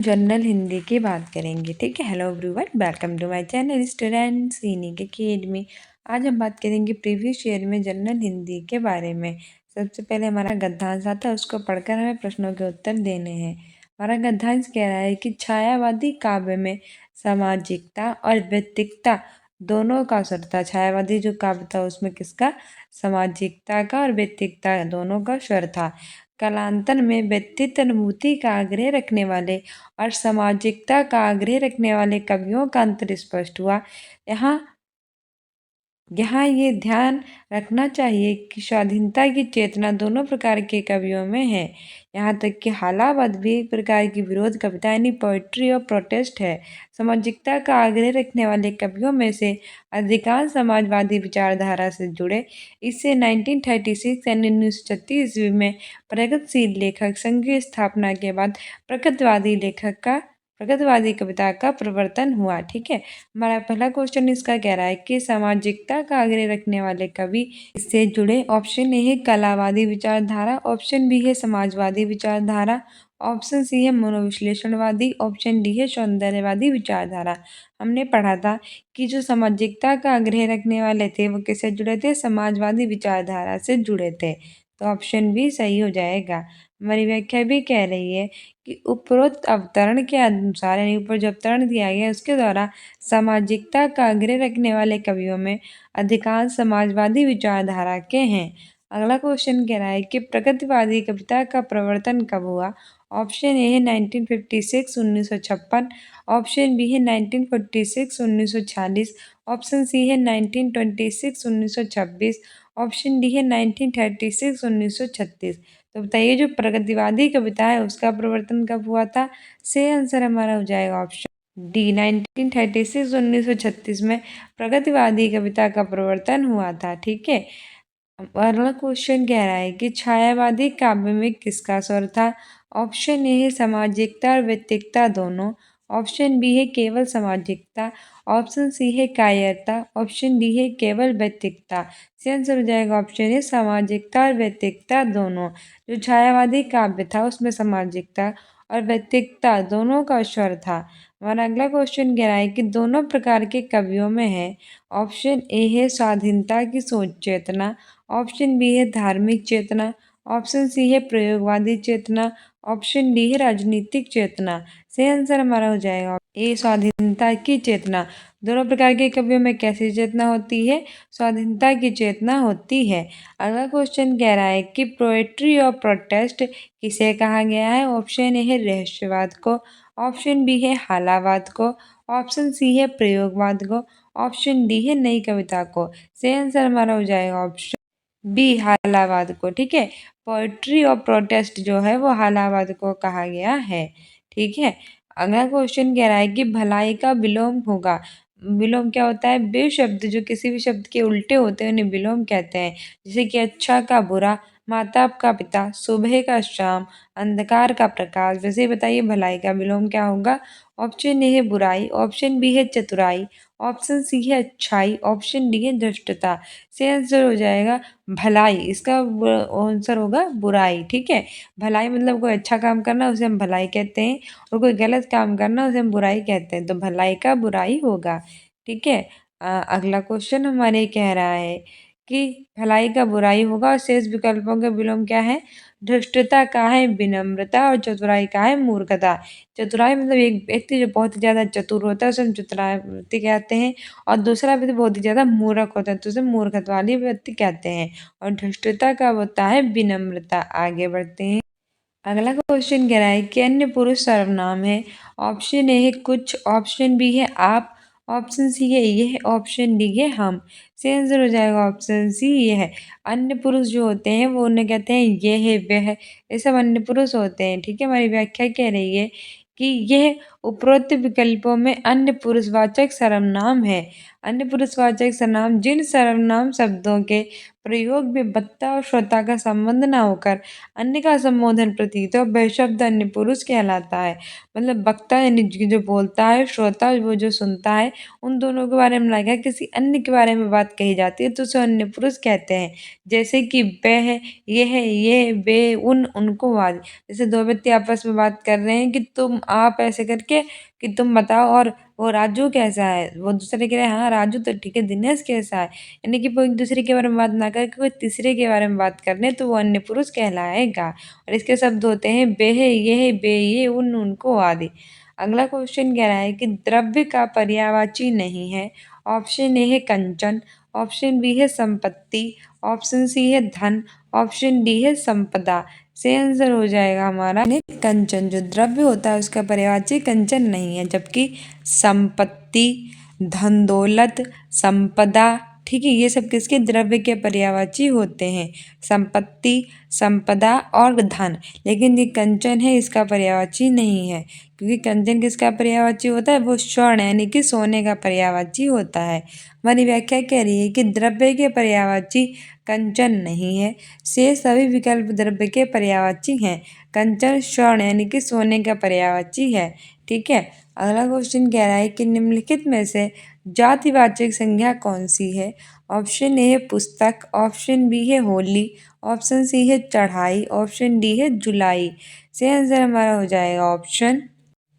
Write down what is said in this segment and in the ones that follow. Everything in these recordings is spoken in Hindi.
जनरल हिंदी की बात करेंगे। ठीक है। Hello everyone, welcome to my channel Students Sainik Academy. आज हम बात करेंगे प्रीवियस ईयर में जनरल हिंदी के बारे में। सबसे पहले हमारा गद्यांश आता है, उसको पढ़कर हमें प्रश्नों के उत्तर देने हैं। हमारा गद्यांश कह रहा है कि छायावादी काव्य में सामाजिकता और व्यक्तिकता दोनों का असर था। छायावादी जो काव्य था उसमें किसका? सामाजिकता का और व्यक्तिकता दोनों का स्वर था। कालांतर में व्यक्तित्व अनुभूति का आग्रह रखने वाले और सामाजिकता का आग्रह रखने वाले कवियों का अंतर स्पष्ट हुआ। यहाँ यहाँ ये ध्यान रखना चाहिए कि स्वाधीनता की चेतना दोनों प्रकार के कवियों में है। यहाँ तक कि हालावाद भी एक प्रकार की विरोध कविता यानी पोइट्री और प्रोटेस्ट है। सामाजिकता का आग्रह रखने वाले कवियों में से अधिकांश समाजवादी विचारधारा से जुड़े। इससे 1936 यानी 1936 ईस्वी में प्रगतिशील लेखक संघ की स्थापना के बाद प्रगतिवादी कविता का प्रवर्तन हुआ। ठीक है। हमारा पहला क्वेश्चन इसका कह रहा है कि सामाजिकता का आग्रह रखने वाले कवि इससे जुड़े। ऑप्शन ए है कलावादी विचारधारा, ऑप्शन बी है समाजवादी विचारधारा, ऑप्शन सी है मनोविश्लेषणवादी, ऑप्शन डी है सौंदर्यवादी विचारधारा। हमने पढ़ा था कि जो सामाजिकता का आग्रह रखने वाले थे वो किससे जुड़े थे? समाजवादी विचारधारा से जुड़े थे। तो ऑप्शन बी सही हो जाएगा। हमारी व्याख्या भी कह रही है कि उपरोक्त अवतरण के अनुसार यानी ऊपर जो अवतरण दिया गया है उसके द्वारा सामाजिकता का आग्रह रखने वाले कवियों में अधिकांश समाजवादी विचारधारा के हैं। अगला क्वेश्चन कह रहा है कि प्रगतिवादी कविता का प्रवर्तन कब हुआ? ऑप्शन ए है 1956 1956, ऑप्शन बी है 1946 1946, ऑप्शन सी है 1926 1926, ऑप्शन डी है 1936 1936। तो बताइए जो प्रगतिवादी कविता है उसका प्रवर्तन कब हुआ था? से आंसर हमारा हो जाएगा ऑप्शन डी 1936 1936 में प्रगतिवादी कविता का प्रवर्तन हुआ था। ठीक है। अगला क्वेश्चन कह रहा है कि छायावादी काव्य में किसका स्वर था? ऑप्शन ए है सामाजिकता और व्यक्तिकता दोनों, ऑप्शन बी है केवल सामाजिकता, ऑप्शन सी है कायरता, ऑप्शन डी है केवल व्यक्तिकता। इसका आंसर हो जाएगा ऑप्शन ए सामाजिकता और व्यक्तिकता दोनों। जो छायावादी काव्य था उसमें सामाजिकता और व्यक्तिकता दोनों का स्वर था। हमारा अगला क्वेश्चन कह रहा है कि दोनों प्रकार के कवियों में है। ऑप्शन ए है स्वाधीनता की सोच चेतना, ऑप्शन बी है धार्मिक चेतना, ऑप्शन सी है प्रयोगवादी चेतना, ऑप्शन डी है राजनीतिक चेतना। सही आंसर हमारा हो जाएगा ए स्वाधीनता की चेतना। दोनों प्रकार के कवियों में कैसी चेतना होती है? स्वाधीनता की चेतना होती है। अगला क्वेश्चन कह रहा है कि पोएट्री और प्रोटेस्ट किसे कहा गया है? ऑप्शन ए है रहस्यवाद को, ऑप्शन बी है हालावाद को, ऑप्शन सी है प्रयोगवाद को, ऑप्शन डी है नई कविता को। सही आंसर हमारा हो जाएगा ऑप्शन बी हालावाद को। ठीक है। पोएट्री और प्रोटेस्ट जो है वो हालावाद को कहा गया है। ठीक है। अगला क्वेश्चन कह रहा है कि भलाई का विलोम होगा। विलोम क्या होता है? बे शब्द जो किसी भी शब्द के उल्टे होते हैं उन्हें विलोम कहते हैं। जैसे कि अच्छा का बुरा, माता का पिता, सुबह का शाम, अंधकार का प्रकाश। वैसे ही बताइए भलाई का विलोम क्या होगा? ऑप्शन ए है बुराई, ऑप्शन बी है चतुराई, ऑप्शन सी है अच्छाई, ऑप्शन डी है धृष्टता। से आंसर हो जाएगा भलाई। इसका आंसर होगा बुराई। ठीक है। भलाई मतलब कोई अच्छा काम करना उसे हम भलाई कहते हैं, और कोई गलत काम करना उसे हम बुराई कहते हैं। तो भलाई का बुराई होगा। ठीक है। अगला क्वेश्चन हमारे कह रहा है कि भलाई का बुराई होगा और शेष विकल्पों के विलोम क्या है? धृष्टता का है विनम्रता, और चतुराई का है मूर्खता। चतुराई मतलब एक व्यक्ति जो बहुत ही ज्यादा चतुर होता है उसे हम चतुराई व्यक्ति कहते हैं, और दूसरा व्यक्ति बहुत ही ज्यादा मूर्ख होता है तो उसे मूर्खता वाली व्यक्ति कहते हैं। और धृष्टता का होता है विनम्रता। आगे बढ़ते हैं। अगला क्वेश्चन कह रहा है कि अन्य पुरुष सर्वनाम है। ऑप्शन ए है कुछ, ऑप्शन बी है आप, ऑप्शन सी है ये है, ऑप्शन डी है हम। से आंसर हो जाएगा ऑप्शन सी ये है। अन्य पुरुष जो होते हैं वो उन्हें कहते हैं ये है वह है, ये सब अन्य पुरुष होते हैं। ठीक है। हमारी व्याख्या कह रही है कि यह उपरोक्त विकल्पों में अन्य पुरुषवाचक सर्वनाम है। अन्य पुरुषवाचक सर्वनाम जिन सर्वनाम शब्दों के प्रयोग में वक्ता और श्रोता का संबंध न होकर अन्य का संबोधन प्रतीत हो, वह शब्द अन्य पुरुष कहलाता है। मतलब वक्ता यानी जो बोलता है, श्रोता वो जो सुनता है, उन दोनों के बारे में लगा किसी अन्य के बारे में बात कही जाती है तो उसे अन्य पुरुष कहते हैं। जैसे कि वह, ये, वे, उनको आदि। जैसे दो व्यक्ति आपस में बात कर रहे हैं कि तुम, आप, ऐसे करके कि तुम बताओ, और वो राजू कैसा है, वो दूसरे कह रहे हैं हाँ राजू तो ठीक है, दिनेश कैसा है। यानी कि वो एक दूसरे के बारे में बात ना करके कोई तीसरे के बारे में बात कर ले तो वो अन्य पुरुष कहलाएगा। और इसके शब्द होते हैं वह, यह, वे, ये, उनको आदि। अगला क्वेश्चन कह रहा है कि द्रव्य का पर्यायवाची नहीं है। ऑप्शन ए है कंचन, ऑप्शन बी है संपत्ति, ऑप्शन सी है धन, ऑप्शन डी है संपदा। से आंसर हो जाएगा हमारा कंचन। जो द्रव्य होता है उसका पर्यायवाची कंचन नहीं है, जबकि संपत्ति, धन दौलत, संपदा, ठीक है, ये सब किसके द्रव्य के पर्यायवाची होते हैं, संपत्ति, संपदा और धन। लेकिन ये कंचन है इसका पर्यायवाची नहीं है, क्योंकि कंचन किसका पर्यायवाची होता है, वो स्वर्ण यानी कि सोने का पर्यायवाची होता है। हमारी व्याख्या कह रही है कि द्रव्य के पर्यायवाची कंचन नहीं है, से सभी विकल्प द्रव्य के पर्यायवाची हैं। कंचन स्वर्ण यानी कि सोने का पर्यायवाची है। ठीक है, अगला क्वेश्चन कह रहा है कि निम्नलिखित में से जातिवाचक संज्ञा कौन सी है। ऑप्शन ए है पुस्तक, ऑप्शन बी है होली, ऑप्शन सी है चढ़ाई, ऑप्शन डी है जुलाई। से आंसर हमारा हो जाएगा ऑप्शन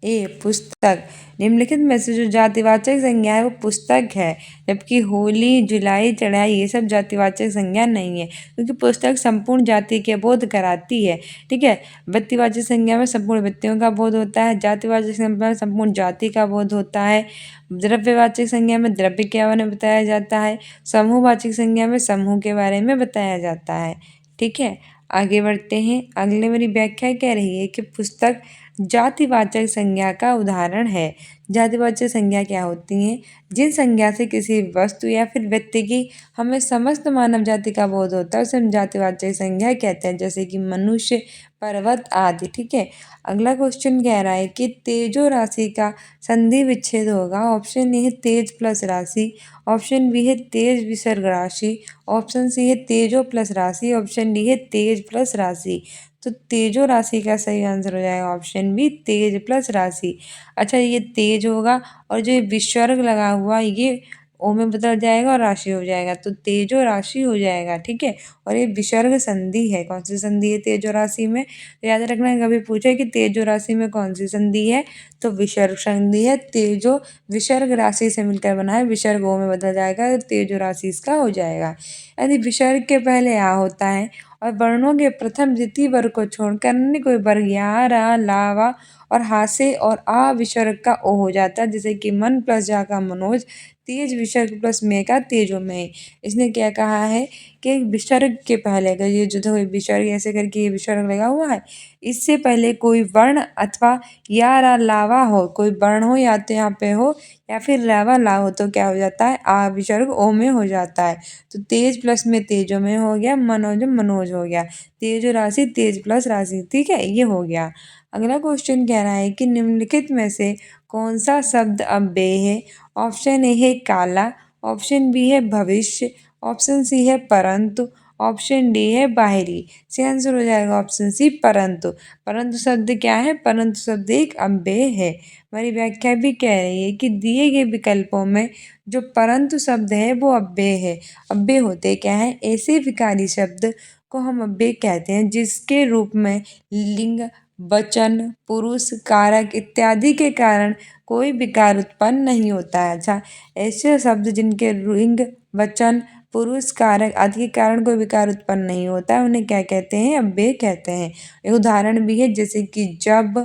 ए पुस्तक। निम्नलिखित में से जो जातिवाचक संज्ञा है वो पुस्तक है, जबकि होली, जुलाई, चढ़ाई ये सब जातिवाचक संज्ञा नहीं है, क्योंकि पुस्तक संपूर्ण जाति के बोध कराती है। ठीक है, व्यक्तिवाचक संज्ञा में संपूर्ण व्यक्तियों का बोध होता है, जातिवाचक संज्ञा में संपूर्ण जाति का बोध होता है, द्रव्यवाचक संज्ञा में द्रव्य के बारे में बताया जाता है, समूहवाचक संज्ञा में समूह के बारे में बताया जाता है। ठीक है, आगे बढ़ते हैं। अगले मेरी व्याख्या कह रही है कि पुस्तक जातिवाचक संज्ञा का उदाहरण है। जातिवाचक संज्ञा क्या होती हैं, जिन संज्ञा से किसी वस्तु या फिर व्यक्ति की हमें समस्त मानव जाति का बोध होता है उसे हम जातिवाचक संज्ञा कहते हैं, जैसे कि मनुष्य, पर्वत आदि। ठीक है, अगला क्वेश्चन कह रहा है कि तेजो राशि का संधि विच्छेद होगा। ऑप्शन ए है तेज प्लस राशि, ऑप्शन बी है तेज विसर्ग राशि, ऑप्शन सी है तेजो प्लस राशि, ऑप्शन डी है तेज प्लस राशि। तो तेजो राशि का सही आंसर हो जाएगा ऑप्शन बी तेज प्लस राशि। अच्छा, ये तेज होगा और जो ये विसर्ग लगा हुआ ये ओ में बदल जाएगा और राशि हो जाएगा, तो तेजो राशि हो जाएगा। ठीक है, और ये विसर्ग संधि है। कौन सी संधि है तेजो राशि में, तो याद रखना, कभी पूछे कि तेजो राशि में कौन सी संधि है, तो विसर्ग संधि है। तेजो विसर्ग राशि से मिलकर बना है, विसर्ग ओ में बदल जाएगा तो तेजो राशि इसका हो जाएगा। यदि विसर्ग के पहले आ होता है और वर्णों के प्रथम द्वितीय वर्ग को छोड़कर अन्य कोई वर्ग या, रा, ला, वा और हा से और आ विसर्ग का ओ हो जाता है, जैसे कि मन प्लस जा का मनोज, तेज विसर्ग प्लस में का तेजोमय। इसने क्या कहा है कि विसर्ग के पहले, अगर ये जो विसर्ग ऐसे करके ये विसर्ग लगा हुआ है, इससे पहले कोई वर्ण अथवा या, रा, लावा हो, कोई वर्ण हो या तो यहाँ पे हो या फिर लावा ला हो, तो क्या हो जाता है आ विसर्ग ओ में हो जाता है। तो तेज प्लस में तेजो में हो गया, मनोज मनोज हो गया, तेजो राशि तेज प्लस राशि। ठीक है, ये हो गया। अगला क्वेश्चन कह रहा है कि निम्नलिखित में से कौन सा शब्द अव्यय है। ऑप्शन ए है काला, ऑप्शन बी है भविष्य, ऑप्शन सी है परंतु, ऑप्शन डी है बाहरी। से आंसर हो जाएगा ऑप्शन सी परंतु। परंतु शब्द क्या है, परंतु शब्द एक अव्यय है। हमारी व्याख्या भी कह रही है कि दिए गए विकल्पों में जो परंतु शब्द है वो अव्यय है। अव्यय होते क्या है, ऐसे विकारी शब्द को हम अव्यय कहते हैं जिसके रूप में लिंग, वचन, पुरुष, कारक इत्यादि के कारण कोई विकार उत्पन्न नहीं होता है। अच्छा, ऐसे शब्द जिनके लिंग, वचन, पुरुष, कारक आदि के कारण कोई विकार उत्पन्न नहीं होता है उन्हें क्या कहते हैं, अव्यय कहते हैं। एक उदाहरण भी है, जैसे कि जब,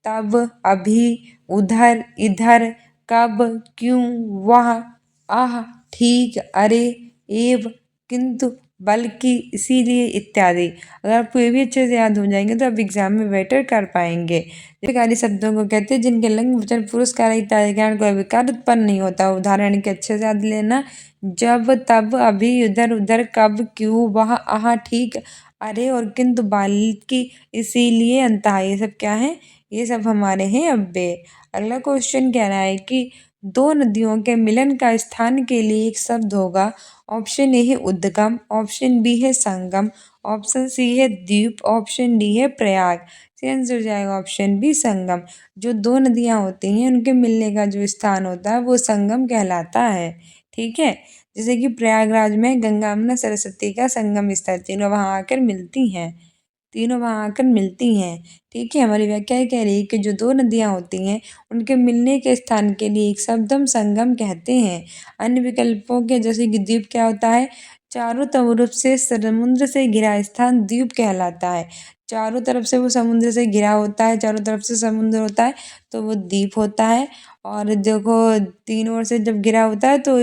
तब, अभी, उधर, इधर, कब, क्यों, वह, आह, ठीक, अरे, एव, किंतु, बल्कि, इसीलिए इत्यादि। अगर आपको ये भी अच्छे से याद हो जाएंगे तो आप एग्जाम में बेटर कर पाएंगे। विकारी शब्दों को कहते हैं जिनके लिंग, वचन, पुरुष, कारक इत्यादि के कारण कोई विकार उत्पन्न नहीं होता। उदाहरण के अच्छे से याद लेना, जब, तब, अभी, उधर, उधर, कब, क्यों, वह, आह, ठीक, अरे और किंतु, बल्कि, इसीलिए, अंतः, ये सब क्या है, ये सब हमारे हैं अव्यय। अगला क्वेश्चन कह रहा है कि दो नदियों के मिलन का स्थान के लिए एक शब्द होगा। ऑप्शन ए है उद्गम, ऑप्शन बी है संगम, ऑप्शन सी है द्वीप, ऑप्शन डी है प्रयाग। इसका आंसर हो जाएगा ऑप्शन बी संगम। जो दो नदियां होती हैं उनके मिलने का जो स्थान होता है वो संगम कहलाता है। ठीक है, जैसे कि प्रयागराज में गंगा यमुना सरस्वती का संगम स्थल, तीनों वहां आकर मिलती हैं, तीनों वहां आकर मिलती हैं। ठीक है, हमारी व्याख्या ये कह रही है कि जो दो नदियां होती हैं उनके मिलने के स्थान के लिए एक शब्द हम संगम कहते हैं। अन्य विकल्पों के जैसे कि द्वीप क्या होता है, चारों तरफ से समुद्र से घिरा स्थान द्वीप कहलाता है। चारों तरफ से वो समुद्र से घिरा होता है, चारों तरफ से समुद्र होता है तो वो द्वीप होता है। और देखो तीनों ओर से जब घिरा होता है तो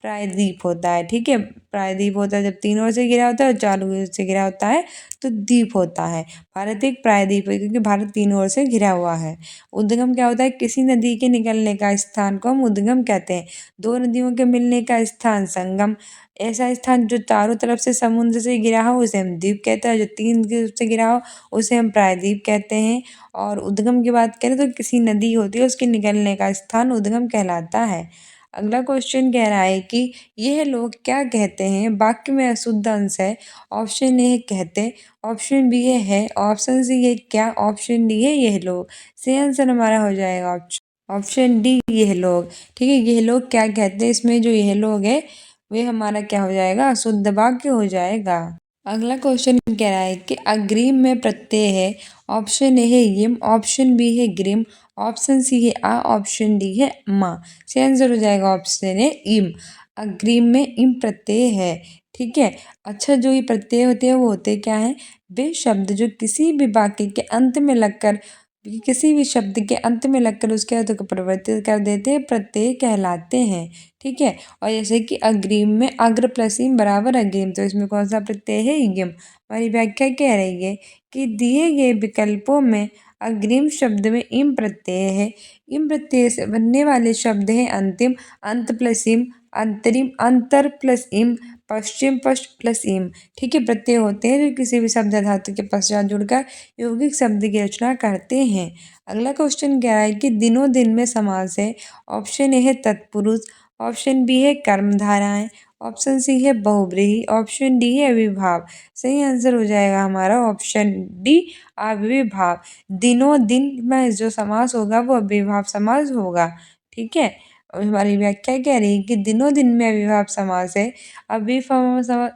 प्रायद्वीप होता है। ठीक है, प्रायद्वीप होता है जब तीनों ओर से घिरा होता है और चारों ओर से घिरा होता है तो द्वीप होता है। भारत एक प्रायद्वीप है क्योंकि भारत तीनों ओर से घिरा हुआ है। उद्गम क्या होता है, किसी नदी के निकलने का स्थान को हम उद्गम कहते हैं। दो नदियों के मिलने का स्थान संगम। ऐसा स्थान जो चारों तरफ से समुद्र से घिरा हो उसे हम द्वीप कहते हैं, जो तीन तरफ से घिरा हो उसे हम प्रायद्वीप कहते हैं। और उद्गम की बात करें तो किसी नदी होती है उसके निकलने का स्थान उद्गम कहलाता है। अगला क्वेश्चन कह रहा है कि यह लोग क्या कहते हैं, वाक्य में अशुद्ध अंश है। ऑप्शन ए कहते, ऑप्शन बी है, ऑप्शन सी है क्या, ऑप्शन डी है यह लोग। सही आंसर हमारा हो जाएगा ऑप्शन डी यह लोग। ठीक है, यह लोग क्या कहते हैं, इसमें जो यह लोग है वे हमारा क्या हो जाएगा, अशुद्ध वाक्य हो जाएगा। अगला क्वेश्चन कह रहा है कि अग्रिम में प्रत्यय है। ऑप्शन ए है यम, ऑप्शन बी है ग्रीम, ऑप्शन सी है आ, ऑप्शन डी है मा। सही आंसर हो जाएगा ऑप्शन ए इम। अग्रिम में इम प्रत्यय है। ठीक है, अच्छा जो ये प्रत्यय होते हैं वो होते क्या हैं, वे शब्द जो किसी भी वाक्य के अंत में लगकर, किसी भी शब्द के अंत में लगकर उसके अर्थ को परिवर्तित कर देते हैं, प्रत्यय कहलाते हैं। ठीक है, और जैसे कि अग्रिम में अग्र प्लस इम बराबर अग्रिम, तो इसमें कौन सा प्रत्यय है, यम। हमारी व्याख्या कह रही है कि दिए गए विकल्पों में अग्रिम शब्द में इम प्रत्यय है। इम प्रत्यय से बनने वाले शब्द हैं अंतिम, अंत प्लस इम, अंतरिम, अंतर प्लस इम, पश्चिम, पश्च प्लस इम। ठीक है, प्रत्यय होते हैं जो किसी भी शब्द धातु के पश्चात जुड़कर यौगिक शब्द की रचना करते हैं। अगला क्वेश्चन कह रहा है कि दिनों दिन में समास है। ऑप्शन ए है तत्पुरुष, ऑप्शन बी है कर्मधाराएं, ऑप्शन सी है बहुव्रीहि, ऑप्शन डी है अविभाव। सही आंसर हो जाएगा हमारा ऑप्शन डी अविभाव। दिनों दिन में जो समास होगा वो अविभाव समास होगा। ठीक है, और हमारी व्याख्या कह रही है कि दिनों दिन में अविभाव समास है। अविभाव समास,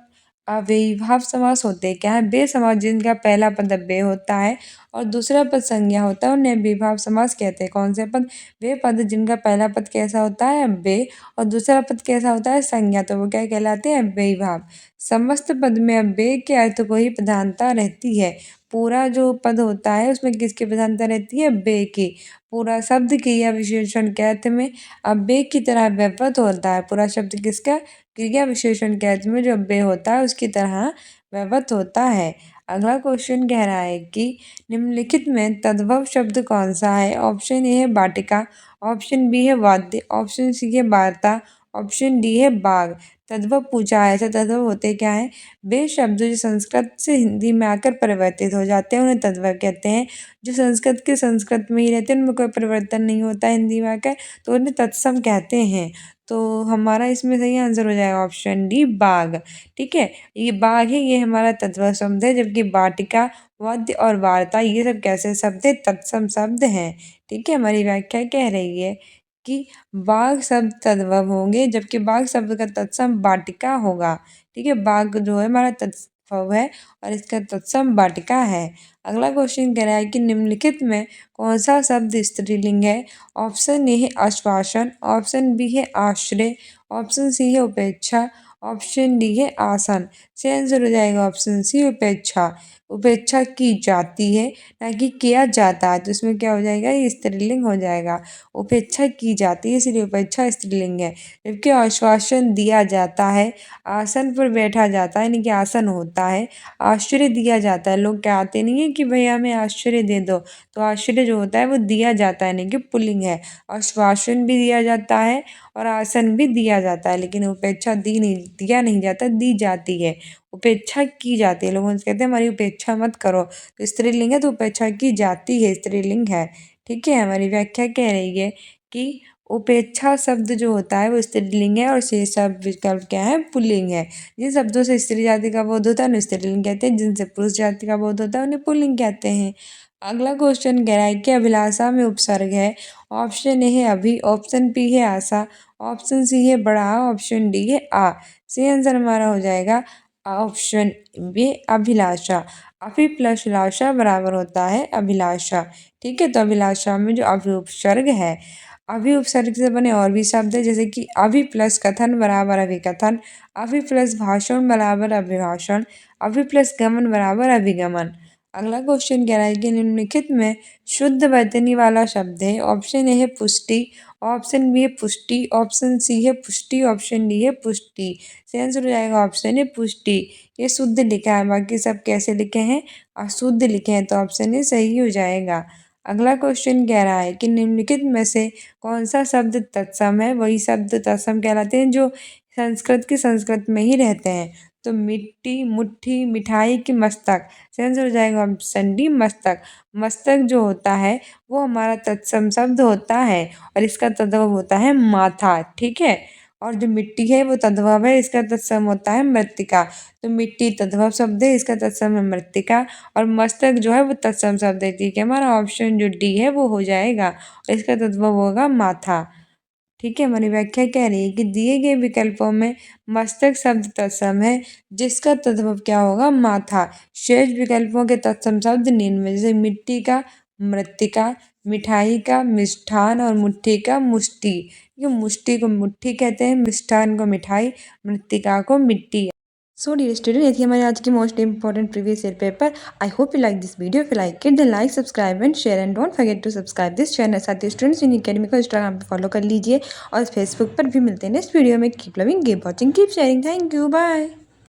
अविभाव समास होते क्या है, वे समास जिनका पहला पद अव्यय होता है और दूसरा पद संज्ञा होता है उन्हें अविभाव समास कहते हैं। कौन से पद, वे पद जिनका पहला पद कैसा होता है अव्यय और दूसरा पद कैसा होता है संज्ञा, तो वो क्या कहलाते हैं अव्ययीभाव। समस्त पद में अव्यय के अर्थ को ही प्रधानता रहती है। पूरा जो पद होता है उसमें किसकी प्रधानता रहती है, अव्यय की। पूरा शब्द क्रिया विशेषण के अर्थ में अव्यय की तरह व्यवहित होता है। पूरा शब्द किसका, क्रिया विशेषण के अर्थ में जो अव्यय होता है उसकी तरह व्यवहित होता है। अगला क्वेश्चन कह रहा है कि निम्नलिखित में तद्भव शब्द कौन सा है। ऑप्शन ए है वाटिका, ऑप्शन बी है वाद्य, ऑप्शन सी है वार्ता, ऑप्शन डी है बाग। तद्भव पूछा है, ऐसे तद्भव होते क्या है, वे शब्द जो संस्कृत से हिंदी में आकर परिवर्तित हो जाते हैं उन्हें तद्भव कहते हैं। जो संस्कृत के संस्कृत में ही रहते हैं उनमें कोई परिवर्तन नहीं होता हिंदी में आकर, तो उन्हें तत्सम कहते हैं। तो हमारा इसमें सही आंसर हो जाएगा ऑप्शन डी बाग। ठीक है, ये बाग है, ये हमारा तत्व शब्द है, जबकि वाटिका, वाद्य और वार्ता ये सब कैसे शब्द है, तत्सम शब्द हैं। ठीक है, हमारी व्याख्या कह रही है कि बाघ शब्द तद्भव होंगे जबकि बाघ शब्द का तत्सम वाटिका होगा। ठीक है, बाघ जो है हमारा तत्भव है और इसका तत्सम वाटिका है। अगला क्वेश्चन कह रहा है कि निम्नलिखित में कौन सा शब्द स्त्रीलिंग है। ऑप्शन ए है आश्वासन, ऑप्शन बी है आश्रय, ऑप्शन सी है उपेक्षा, ऑप्शन डी है आसन। सही आंसर हो जाएगा ऑप्शन सी उपेक्षा। उपेक्षा की जाती है ना कि किया जाता है, तो इसमें क्या हो जाएगा, ये स्त्रीलिंग हो जाएगा। उपेक्षा की जाती है इसलिए उपेक्षा स्त्रीलिंग है। जबकि आश्वासन दिया जाता है, आसन पर बैठा जाता है यानी कि आसन होता है। आश्रय दिया जाता है, लोग कहते नहीं है कि भैया हमें आश्रय दे दो, तो आश्रय जो होता है वो दिया जाता है यानी कि पुल्लिंग है। आश्वासन भी दिया जाता है और आसन भी दिया जाता है, लेकिन उपेक्षा दिया नहीं जाता, दी जाती है। उपेक्षा की जाती है। लोग उनसे कहते हैं हमारी उपेक्षा मत करो, तो स्त्रीलिंग है तो उपेक्षा की जाती है, स्त्रीलिंग है। ठीक है, हमारी व्याख्या कह रही है कि उपेक्षा शब्द जो होता है वो स्त्रीलिंग है और शेष शब्द विकल्प क्या है, पुल्लिंग है। जिन शब्दों से स्त्री जाति का बोध होता है उन्हें स्त्रीलिंग कहते हैं, जिनसे पुरुष जाति का बोध होता है उन्हें पुल्लिंग कहते हैं। अगला क्वेश्चन कह रहा है कि अभिलाषा में उपसर्ग है। ऑप्शन ए है अभी, ऑप्शन बी है आशा, ऑप्शन सी है बड़ा, ऑप्शन डी है आ। सही आंसर हमारा हो जाएगा ऑप्शन बी अभिलाषा। अभी प्लस लाशा बराबर होता है अभिलाषा। ठीक है, तो अभिलाषा में जो अभी उपसर्ग है, अभी उपसर्ग से बने और भी शब्द है, जैसे कि अभी प्लस कथन बराबर अभिकथन, अभी प्लस भाषण बराबर अभिभाषण, अभी प्लस गमन बराबर अभिगमन। अगला क्वेश्चन कह रहा है कि निम्नलिखित में शुद्ध वर्तनी वाला शब्द है। ऑप्शन ए है पुष्टि, ऑप्शन बी है पुष्टि, ऑप्शन सी है पुष्टि, ऑप्शन डी है पुष्टि। सही आंसर हो जाएगा ऑप्शन है पुष्टि। ये शुद्ध लिखा है, बाकी सब कैसे लिखे हैं, अशुद्ध लिखे हैं, तो ऑप्शन ए सही हो जाएगा। अगला क्वेश्चन कह रहा है कि निम्नलिखित में से कौन सा शब्द तत्सम है। वही शब्द तत्सम कहलाते हैं जो संस्कृत के संस्कृत में ही रहते हैं। तो मिट्टी, मुट्ठी, मिठाई की मस्तक। सही आंसर हो जाएगा ऑप्शन डी मस्तक। मस्तक जो होता है वो हमारा तत्सम शब्द होता है और इसका तद्भव होता है माथा। ठीक है, और जो मिट्टी है वो तद्भव है, इसका तत्सम होता है मृत्तिका। तो मिट्टी तद्भव शब्द है, इसका तत्सम है मृत्तिका, और मस्तक जो है वो तत्सम शब्द है। ठीक है, हमारा ऑप्शन जो डी है वो हो जाएगा और इसका तद्भव होगा माथा। ठीक है, हमारी व्याख्या कह रही है कि दिए गए विकल्पों में मस्तक शब्द तत्सम है, जिसका तद्भव क्या होगा, माथा। शेष विकल्पों के तत्सम शब्द निम्न में, जैसे मिट्टी का मृत्तिका, मिठाई का मिष्ठान और मुट्ठी का मुष्टि। ये मुष्टि को मुट्ठी कहते हैं, मिष्ठान को मिठाई, मृत्तिका को मिट्टी। सो डियर स्टूडेंट, ये थी हमारी आज की most important previous year paper. I hope you like this video. If you like it then like, subscribe and share and don't forget to subscribe this channel. साथ ही स्टूडेंट्स इन अकेडमी को इंस्टाग्राम पे फॉलो कर लीजिए और फेसबुक पर भी मिलते हैं नेक्स्ट वीडियो में। Keep loving, keep watching, keep sharing. Thank you, bye.